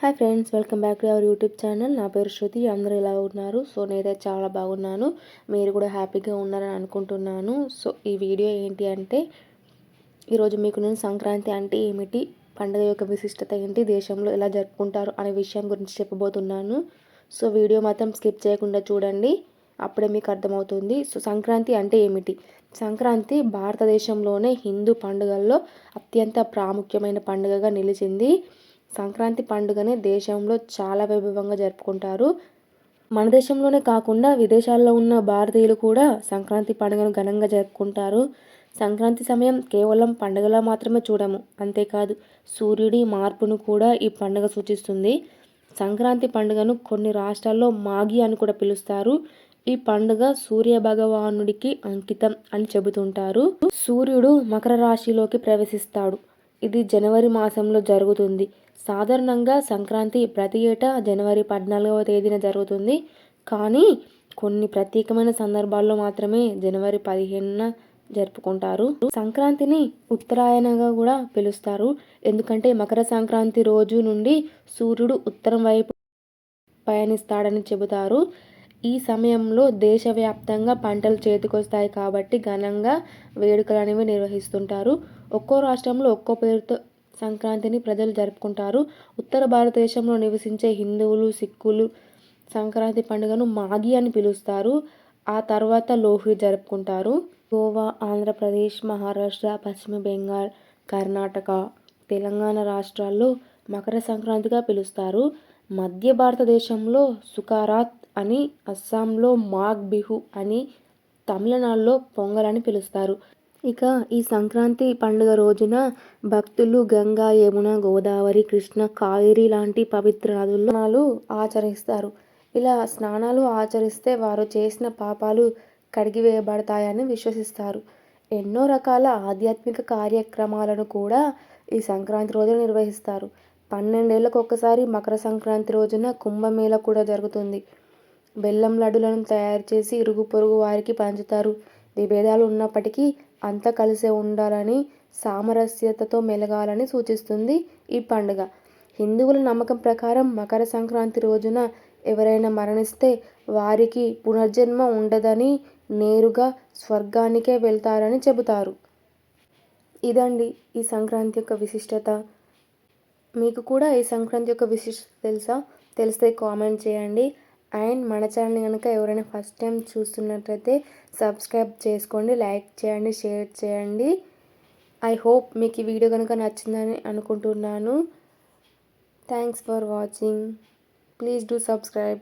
Hi friends, welcome back to our YouTube channel. నా పేరు శృతి. అందరూ ఎలా ఉన్నారు? సో నేనైతే చాలా బాగున్నాను. మీరు కూడా హ్యాపీగా ఉన్నారని అనుకుంటున్నాను. సో ఈ వీడియో ఏంటి అంటే, ఈరోజు మీకు నేను సంక్రాంతి అంటే ఏమిటి, పండుగ యొక్క విశిష్టత ఏంటి, దేశంలో ఎలా జరుపుకుంటారు అనే విషయం గురించి చెప్పబోతున్నాను. సో వీడియో మాత్రం స్కిప్ చేయకుండా చూడండి, అప్పుడే మీకు అర్థమవుతుంది. సో సంక్రాంతి అంటే ఏమిటి? సంక్రాంతి భారతదేశంలోనే హిందూ పండుగల్లో అత్యంత ప్రాముఖ్యమైన పండుగగా నిలిచింది. సంక్రాంతి పండుగని దేశంలో చాలా వైభవంగా జరుపుకుంటారు. మన దేశంలోనే కాకుండా విదేశాల్లో ఉన్న భారతీయులు కూడా సంక్రాంతి పండుగను ఘనంగా జరుపుకుంటారు. సంక్రాంతి సమయం కేవలం పండుగలా మాత్రమే చూడము, అంతేకాదు సూర్యుడి మార్పును కూడా ఈ పండుగ సూచిస్తుంది. సంక్రాంతి పండుగను కొన్ని రాష్ట్రాల్లో మాఘి అని కూడా పిలుస్తారు. ఈ పండుగ సూర్య భగవానుడికి అంకితం అని చెబుతుంటారు. సూర్యుడు మకర రాశిలోకి ప్రవేశిస్తాడు. ఇది జనవరి మాసంలో జరుగుతుంది. సాధారణంగా సంక్రాంతి ప్రతి ఏటా జనవరి 14వ తేదీన జరుగుతుంది. కానీ కొన్ని ప్రత్యేకమైన సందర్భాల్లో మాత్రమే జనవరి 15న జరుపుకుంటారు. సంక్రాంతిని ఉత్తరాయణగా కూడా పిలుస్తారు. ఎందుకంటే మకర సంక్రాంతి రోజు నుండి సూర్యుడు ఉత్తరం వైపు పయనిస్తాడని చెబుతారు. ఈ సమయంలో దేశవ్యాప్తంగా పంటలు చేతికొస్తాయి కాబట్టి ఘనంగా వేడుకలు అనేవి నిర్వహిస్తుంటారు. ఒక్కో రాష్ట్రంలో ఒక్కో పేరుతో సంక్రాంతిని ప్రజలు జరుపుకుంటారు. ఉత్తర భారతదేశంలో నివసించే హిందువులు, సిక్కులు సంక్రాంతి పండుగను మాఘి అని పిలుస్తారు. ఆ తర్వాత లోహ్రి జరుపుకుంటారు. గోవా, ఆంధ్రప్రదేశ్, మహారాష్ట్ర, పశ్చిమ బెంగాల్, కర్ణాటక, తెలంగాణ రాష్ట్రాల్లో మకర సంక్రాంతిగా పిలుస్తారు. మధ్య భారతదేశంలో సుకారాత్ అని, అస్సాంలో మాఘ్ బిహు అని, తమిళనాడులో పొంగల్ అని పిలుస్తారు. ఇక ఈ సంక్రాంతి పండుగ రోజున భక్తులు గంగా, యమున, గోదావరి, కృష్ణ, కావేరి లాంటి పవిత్ర నదుల్లో ఆచరిస్తారు. ఇలా స్నానాలు ఆచరిస్తే వారు చేసిన పాపాలు కడిగివేయబడతాయని విశ్వసిస్తారు. ఎన్నో రకాల ఆధ్యాత్మిక కార్యక్రమాలను కూడా ఈ సంక్రాంతి రోజున నిర్వహిస్తారు. 12 ఏళ్లకు ఒక్కసారి మకర సంక్రాంతి రోజున కుంభమేళ కూడా జరుగుతుంది. బెల్లం లడ్డులను తయారు చేసి ఇరుగు పొరుగు వారికి పంచుతారు. విభేదాలు ఉన్నప్పటికీ అంతా కలిసే ఉండాలని, సామరస్యతతో మెలగాలని సూచిస్తుంది ఈ పండుగ. హిందువుల నమ్మకం ప్రకారం మకర సంక్రాంతి రోజున ఎవరైనా మరణిస్తే వారికి పునర్జన్మ ఉండదని, నేరుగా స్వర్గానికే వెళ్తారని చెబుతారు. ఇదండి ఈ సంక్రాంతి యొక్క విశిష్టత. మీకు కూడా ఈ సంక్రాంతి యొక్క విశిష్టత తెలుసా? తెలిస్తే కామెంట్ చేయండి. అండ్ మన ఛానల్ని కనుక ఎవరైనా ఫస్ట్ టైం చూస్తున్నట్లయితే సబ్స్క్రైబ్ చేసుకోండి, లైక్ చేయండి, షేర్ చేయండి. ఐ హోప్ మీకు ఈ వీడియో కనుక నచ్చిందని అనుకుంటున్నాను. Thanks for watching. Please do subscribe.